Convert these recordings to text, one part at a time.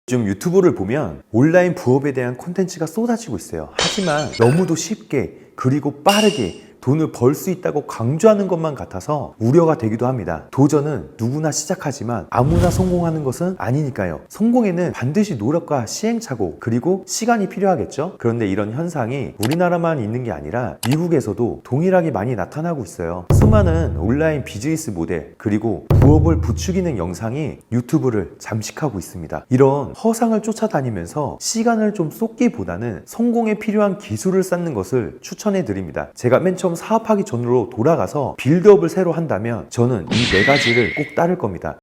요즘 유튜브를 보면 온라인 부업에 대한 콘텐츠가 쏟아지고 있어요. 하지만 너무도 쉽게 그리고 빠르게 돈을 벌 수 있다고 강조하는 것만 같아서 우려가 되기도 합니다. 도전은 누구나 시작하지만 아무나 성공하는 것은 아니니까요. 성공에는 반드시 노력과 시행착오 그리고 시간이 필요하겠죠. 그런데 이런 현상이 우리나라만 있는 게 아니라 미국에서도 동일하게 많이 나타나고 있어요. 수많은 온라인 비즈니스 모델 그리고 부업을 부추기는 영상이 유튜브를 잠식하고 있습니다. 이런 허상을 쫓아다니면서 시간을 좀 쏟기보다는 성공에 필요한 기술을 쌓는 것을 추천해 드립니다. 제가 맨 처음 사업하기 전으로 돌아가서 빌드업을 새로 한다면 저는 이 4가지를 꼭 따를 겁니다.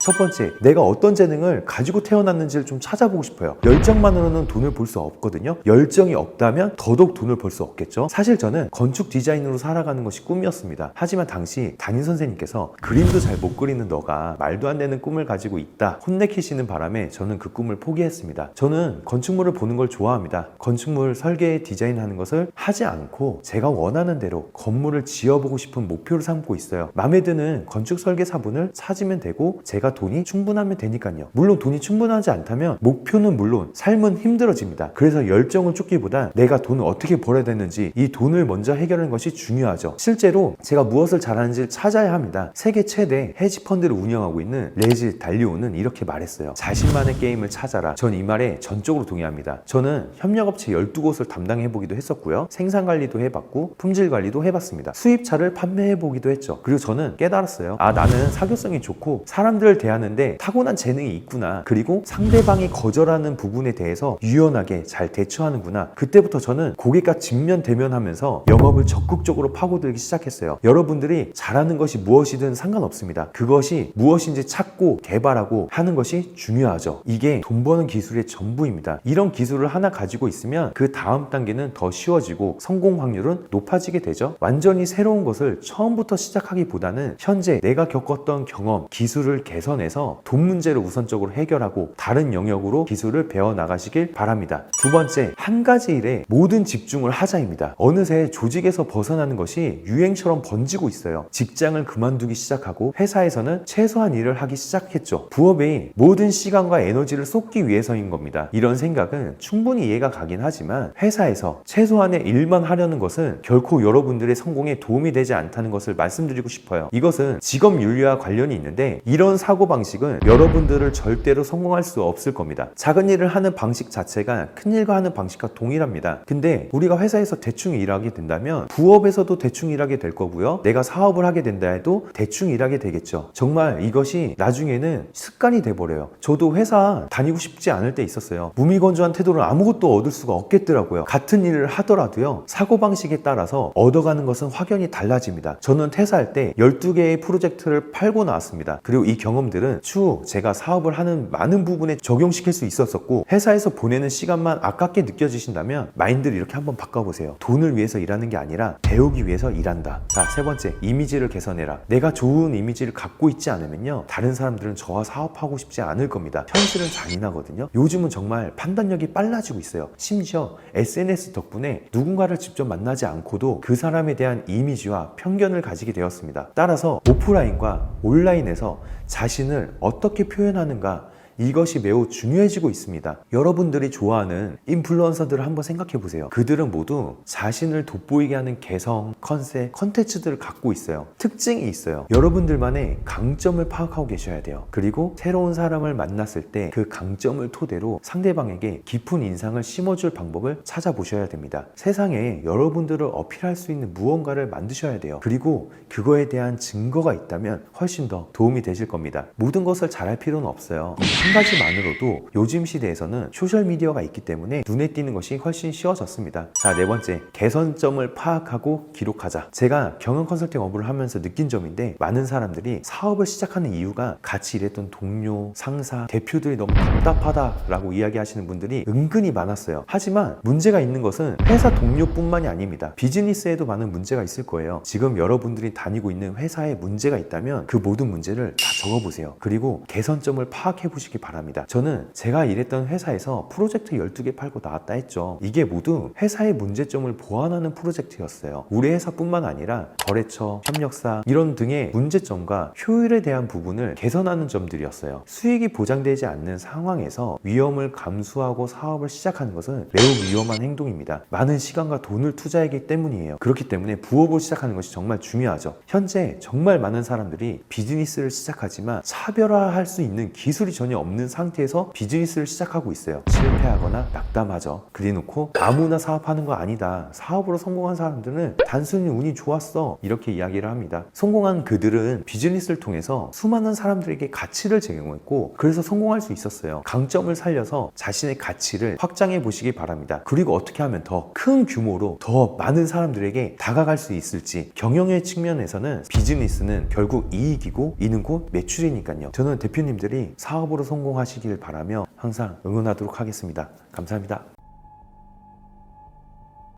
첫 번째, 내가 어떤 재능을 가지고 태어났는지를 좀 찾아보고 싶어요. 열정만으로는 돈을 벌 수 없거든요. 열정이 없다면 더더욱 돈을 벌 수 없겠죠. 사실 저는 건축 디자인으로 살아가는 것이 꿈이었습니다. 하지만 당시 담임 선생님께서 그림도 잘 못 그리는 너가 말도 안 되는 꿈을 가지고 있다 혼내키시는 바람에 저는 그 꿈을 포기했습니다. 저는 건축물을 보는 걸 좋아합니다. 건축물 설계 디자인하는 것을 하지 않고 제가 원하는 대로 건물을 지어보고 싶은 목표를 삼고 있어요. 마음에 드는 건축 설계사분을 찾으면 되고 제가 돈이 충분하면 되니까요. 물론 돈이 충분하지 않다면 목표는 물론 삶은 힘들어집니다. 그래서 열정을 쫓기보다 내가 돈을 어떻게 벌어야 되는지 이 돈을 먼저 해결하는 것이 중요하죠. 실제로 제가 무엇을 잘하는지를 찾아야 합니다. 세계 최대 헤지펀드를 운영하고 있는 레지 달리오는 이렇게 말했어요. 자신만의 게임을 찾아라. 전 이 말에 전적으로 동의합니다. 저는 협력업체 12곳을 담당해보기도 했었고요. 생산관리도 해봤고 품질관리도 해봤습니다. 수입차를 판매해보기도 했죠. 그리고 저는 깨달았어요. 나는 사교성이 좋고 사람들을 대하는데 타고난 재능이 있구나. 그리고 상대방이 거절하는 부분에 대해서 유연하게 잘 대처하는구나. 그때부터 저는 고객과 직면 대면하면서 영업을 적극적으로 파고들기 시작했어요. 여러분들이 잘하는 것이 무엇이든 상관없습니다. 그것이 무엇인지 찾고 개발하고 하는 것이 중요하죠. 이게 돈 버는 기술의 전부입니다. 이런 기술을 하나 가지고 있으면 그 다음 단계는 더 쉬워지고 성공 확률은 높아지게 되죠. 완전히 새로운 것을 처음부터 시작하기보다는 현재 내가 겪었던 경험, 기술을 개선해서 돈 문제를 우선적으로 해결하고 다른 영역으로 기술을 배워나가시길 바랍니다. 두 번째, 한 가지 일에 모든 집중을 하자입니다. 어느새 조직에서 벗어나는 것이 유행처럼 번지고 있어요. 직장을 그만두기 시작하고 회사에서는 최소한 일을 하기 시작했죠. 부업에 모든 시간과 에너지를 쏟기 위해서인 겁니다. 이런 생각은 충분히 이해가 가긴 하지만 회사에서 최소한의 일만 하려는 것은 결코 여러분들의 성공에 도움이 되지 않다는 것을 말씀드리고 싶어요. 이것은 직업 윤리와 관련이 있는데 이런 사고방식은 여러분들을 절대로 성공할 수 없을 겁니다. 작은 일을 하는 방식 자체가 큰 일과 하는 방식과 동일합니다. 근데 우리가 회사에서 대충 일하게 된다면 부업에서도 대충 일하게 될 거고요. 내가 사업을 하게 된다 해도 대충 일하게 되겠죠. 정말 이것이 나중에는 습관이 돼버려요. 저도 회사 다니고 싶지 않을 때 있었어요. 무미건조한 태도를 아무것도 얻을 수가 없겠더라고요. 같은 일을 하더라도요. 사고방식에 따라서 얻어가는 것은 확연히 달라집니다. 저는 퇴사할 때 12개의 프로젝트를 팔고 나왔습니다. 그리고 이 경험들은 추후 제가 사업을 하는 많은 부분에 적용시킬 수 있었었고 회사에서 보내는 시간만 아깝게 느껴지신다면 마인드를 이렇게 한번 바꿔보세요. 돈을 위해서 일하는 게 아니라 배우기 위해서 일한다. 자, 세 번째, 이미지를 개선해라. 내가 좋은 이미지를 갖고 있지 않으면요 다른 사람들은 저와 사업하고 싶지 않을 겁니다. 현실은 잔인하거든요. 요즘은 정말 판단력이 빨라지고 있어요. 심지어 SNS 덕분에 누군가를 직접 만나지 않고도 그 사람에 대한 이미지와 편견을 가지게 되었습니다. 따라서 오프라인과 온라인에서 자신을 어떻게 표현하는가 이것이 매우 중요해지고 있습니다. 여러분들이 좋아하는 인플루언서들을 한번 생각해 보세요. 그들은 모두 자신을 돋보이게 하는 개성, 컨셉, 컨텐츠들을 갖고 있어요. 특징이 있어요. 여러분들만의 강점을 파악하고 계셔야 돼요. 그리고 새로운 사람을 만났을 때 그 강점을 토대로 상대방에게 깊은 인상을 심어줄 방법을 찾아보셔야 됩니다. 세상에 여러분들을 어필할 수 있는 무언가를 만드셔야 돼요. 그리고 그거에 대한 증거가 있다면 훨씬 더 도움이 되실 겁니다. 모든 것을 잘할 필요는 없어요. 한 가지만으로도 요즘 시대에서는 소셜미디어가 있기 때문에 눈에 띄는 것이 훨씬 쉬워졌습니다. 자, 네 번째, 개선점을 파악하고 기록하자. 제가 경영 컨설팅 업무를 하면서 느낀 점인데 많은 사람들이 사업을 시작하는 이유가 같이 일했던 동료, 상사, 대표들이 너무 답답하다라고 이야기하시는 분들이 은근히 많았어요. 하지만 문제가 있는 것은 회사 동료뿐만이 아닙니다. 비즈니스에도 많은 문제가 있을 거예요. 지금 여러분들이 다니고 있는 회사에 문제가 있다면 그 모든 문제를 다 적어보세요. 그리고 개선점을 파악해 보시기 보시기 바랍니다. 저는 제가 일했던 회사에서 프로젝트 12개 팔고 나왔다 했죠. 이게 모두 회사의 문제점을 보완하는 프로젝트였어요. 우리 회사뿐만 아니라 거래처, 협력사 이런 등의 문제점과 효율에 대한 부분을 개선하는 점들이었어요. 수익이 보장되지 않는 상황에서 위험을 감수하고 사업을 시작하는 것은 매우 위험한 행동입니다. 많은 시간과 돈을 투자하기 때문이에요. 그렇기 때문에 부업을 시작하는 것이 정말 중요하죠. 현재 정말 많은 사람들이 비즈니스를 시작하지만 차별화할 수 있는 기술이 전혀 없는 상태에서 비즈니스를 시작하고 있어요. 실패하거나 낙담하죠. 그래놓고 아무나 사업하는 거 아니다. 사업으로 성공한 사람들은 단순히 운이 좋았어. 이렇게 이야기를 합니다. 성공한 그들은 비즈니스를 통해서 수많은 사람들에게 가치를 제공했고 그래서 성공할 수 있었어요. 강점을 살려서 자신의 가치를 확장해 보시기 바랍니다. 그리고 어떻게 하면 더 큰 규모로 더 많은 사람들에게 다가갈 수 있을지. 경영의 측면에서는 비즈니스는 결국 이익이고 이는 곧 매출이니까요. 저는 대표님들이 사업으로 성공하시길 바라며 항상 응원하도록 하겠습니다. 감사합니다.